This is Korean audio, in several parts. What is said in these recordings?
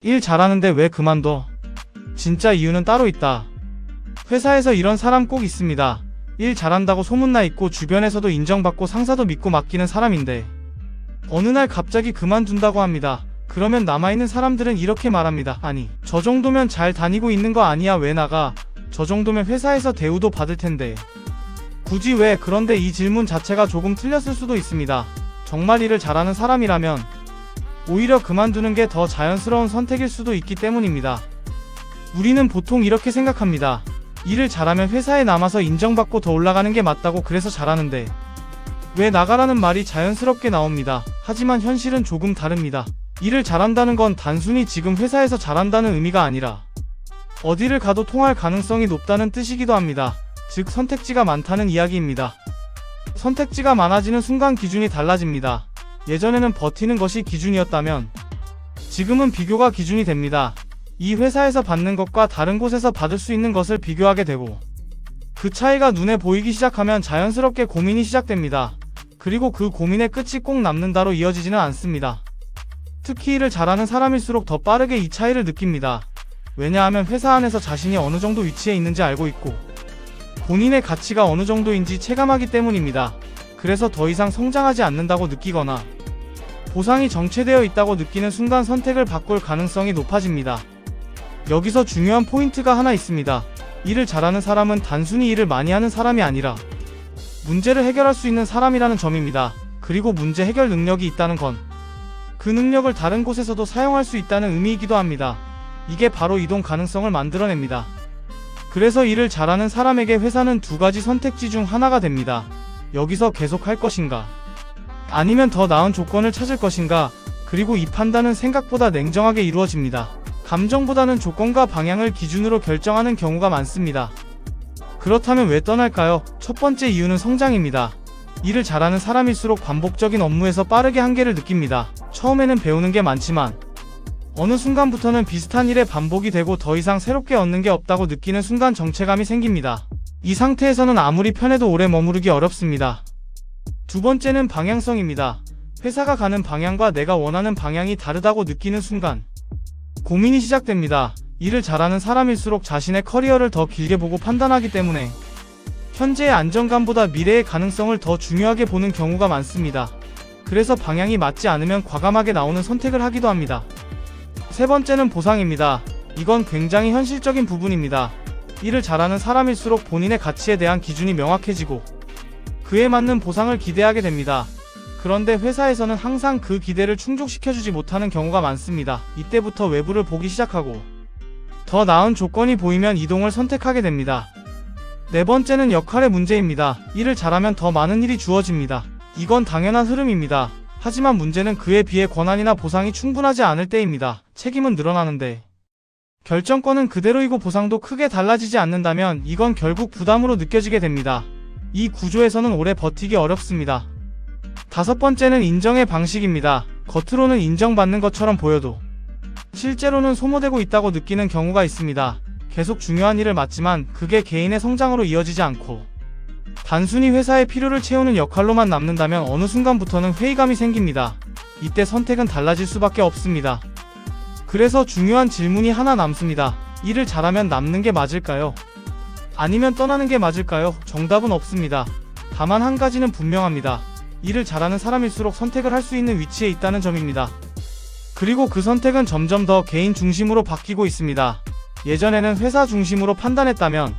일 잘하는데 왜 그만둬? 진짜 이유는 따로 있다. 회사에서 이런 사람 꼭 있습니다. 일 잘한다고 소문나 있고 주변에서도 인정받고 상사도 믿고 맡기는 사람인데 어느 날 갑자기 그만둔다고 합니다. 그러면 남아있는 사람들은 이렇게 말합니다. 아니, 저 정도면 잘 다니고 있는 거 아니야? 왜 나가? 저 정도면 회사에서 대우도 받을 텐데 굳이 왜? 그런데 이 질문 자체가 조금 틀렸을 수도 있습니다. 정말 일을 잘하는 사람이라면 오히려 그만두는 게 더 자연스러운 선택일 수도 있기 때문입니다. 우리는 보통 이렇게 생각합니다. 일을 잘하면 회사에 남아서 인정받고 더 올라가는 게 맞다고, 그래서 잘하는데 왜 나가라는 말이 자연스럽게 나옵니다. 하지만 현실은 조금 다릅니다. 일을 잘한다는 건 단순히 지금 회사에서 잘한다는 의미가 아니라 어디를 가도 통할 가능성이 높다는 뜻이기도 합니다. 즉, 선택지가 많다는 이야기입니다. 선택지가 많아지는 순간 기준이 달라집니다. 예전에는 버티는 것이 기준이었다면 지금은 비교가 기준이 됩니다. 이 회사에서 받는 것과 다른 곳에서 받을 수 있는 것을 비교하게 되고 그 차이가 눈에 보이기 시작하면 자연스럽게 고민이 시작됩니다. 그리고 그 고민의 끝이 꼭 남는다로 이어지지는 않습니다. 특히 일을 잘하는 사람일수록 더 빠르게 이 차이를 느낍니다. 왜냐하면 회사 안에서 자신이 어느 정도 위치에 있는지 알고 있고 본인의 가치가 어느 정도인지 체감하기 때문입니다. 그래서 더 이상 성장하지 않는다고 느끼거나 보상이 정체되어 있다고 느끼는 순간 선택을 바꿀 가능성이 높아집니다. 여기서 중요한 포인트가 하나 있습니다. 일을 잘하는 사람은 단순히 일을 많이 하는 사람이 아니라 문제를 해결할 수 있는 사람이라는 점입니다. 그리고 문제 해결 능력이 있다는 건 그 능력을 다른 곳에서도 사용할 수 있다는 의미이기도 합니다. 이게 바로 이동 가능성을 만들어냅니다. 그래서 일을 잘하는 사람에게 회사는 두 가지 선택지 중 하나가 됩니다. 여기서 계속 할 것인가, 아니면 더 나은 조건을 찾을 것인가. 그리고 이 판단은 생각보다 냉정하게 이루어집니다. 감정보다는 조건과 방향을 기준으로 결정하는 경우가 많습니다. 그렇다면 왜 떠날까요? 첫 번째 이유는 성장입니다. 일을 잘하는 사람일수록 반복적인 업무에서 빠르게 한계를 느낍니다. 처음에는 배우는 게 많지만 어느 순간부터는 비슷한 일의 반복이 되고 더 이상 새롭게 얻는 게 없다고 느끼는 순간 정체감이 생깁니다. 이 상태에서는 아무리 편해도 오래 머무르기 어렵습니다. 두 번째는 방향성입니다. 회사가 가는 방향과 내가 원하는 방향이 다르다고 느끼는 순간 고민이 시작됩니다. 일을 잘하는 사람일수록 자신의 커리어를 더 길게 보고 판단하기 때문에 현재의 안정감보다 미래의 가능성을 더 중요하게 보는 경우가 많습니다. 그래서 방향이 맞지 않으면 과감하게 나오는 선택을 하기도 합니다. 세 번째는 보상입니다. 이건 굉장히 현실적인 부분입니다. 일을 잘하는 사람일수록 본인의 가치에 대한 기준이 명확해지고 그에 맞는 보상을 기대하게 됩니다. 그런데 회사에서는 항상 그 기대를 충족시켜주지 못하는 경우가 많습니다. 이때부터 외부를 보기 시작하고 더 나은 조건이 보이면 이동을 선택하게 됩니다. 네 번째는 역할의 문제입니다. 일을 잘하면 더 많은 일이 주어집니다. 이건 당연한 흐름입니다. 하지만 문제는 그에 비해 권한이나 보상이 충분하지 않을 때입니다. 책임은 늘어나는데 결정권은 그대로이고 보상도 크게 달라지지 않는다면 이건 결국 부담으로 느껴지게 됩니다. 이 구조에서는 오래 버티기 어렵습니다. 다섯 번째는 인정의 방식입니다. 겉으로는 인정받는 것처럼 보여도 실제로는 소모되고 있다고 느끼는 경우가 있습니다. 계속 중요한 일을 맡지만 그게 개인의 성장으로 이어지지 않고 단순히 회사의 필요를 채우는 역할로만 남는다면 어느 순간부터는 회의감이 생깁니다. 이때 선택은 달라질 수밖에 없습니다. 그래서 중요한 질문이 하나 남습니다. 일을 잘하면 남는 게 맞을까요? 아니면 떠나는 게 맞을까요? 정답은 없습니다. 다만 한 가지는 분명합니다. 일을 잘하는 사람일수록 선택을 할 수 있는 위치에 있다는 점입니다. 그리고 그 선택은 점점 더 개인 중심으로 바뀌고 있습니다. 예전에는 회사 중심으로 판단했다면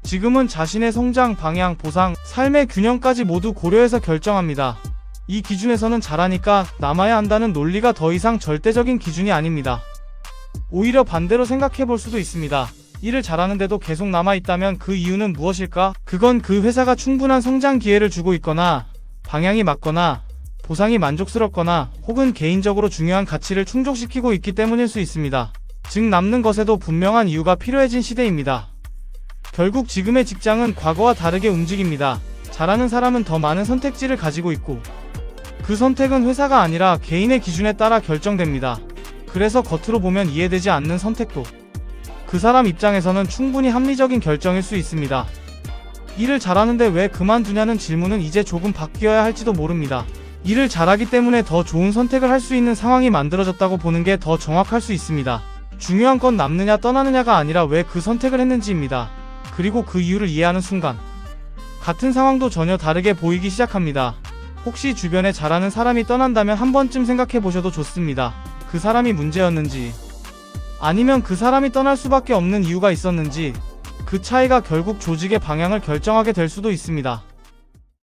지금은 자신의 성장, 방향, 보상, 삶의 균형까지 모두 고려해서 결정합니다. 이 기준에서는 잘하니까 남아야 한다는 논리가 더 이상 절대적인 기준이 아닙니다. 오히려 반대로 생각해 볼 수도 있습니다. 일을 잘하는데도 계속 남아있다면 그 이유는 무엇일까? 그건 그 회사가 충분한 성장 기회를 주고 있거나 방향이 맞거나 보상이 만족스럽거나 혹은 개인적으로 중요한 가치를 충족시키고 있기 때문일 수 있습니다. 즉 남는 것에도 분명한 이유가 필요해진 시대입니다. 결국 지금의 직장은 과거와 다르게 움직입니다. 잘하는 사람은 더 많은 선택지를 가지고 있고 그 선택은 회사가 아니라 개인의 기준에 따라 결정됩니다. 그래서 겉으로 보면 이해되지 않는 선택도 그 사람 입장에서는 충분히 합리적인 결정일 수 있습니다. 일을 잘하는데 왜 그만두냐는 질문은 이제 조금 바뀌어야 할지도 모릅니다. 일을 잘하기 때문에 더 좋은 선택을 할 수 있는 상황이 만들어졌다고 보는 게 더 정확할 수 있습니다. 중요한 건 남느냐 떠나느냐가 아니라 왜 그 선택을 했는지입니다. 그리고 그 이유를 이해하는 순간 같은 상황도 전혀 다르게 보이기 시작합니다. 혹시 주변에 잘하는 사람이 떠난다면 한 번쯤 생각해 보셔도 좋습니다. 그 사람이 문제였는지, 아니면 그 사람이 떠날 수밖에 없는 이유가 있었는지, 그 차이가 결국 조직의 방향을 결정하게 될 수도 있습니다.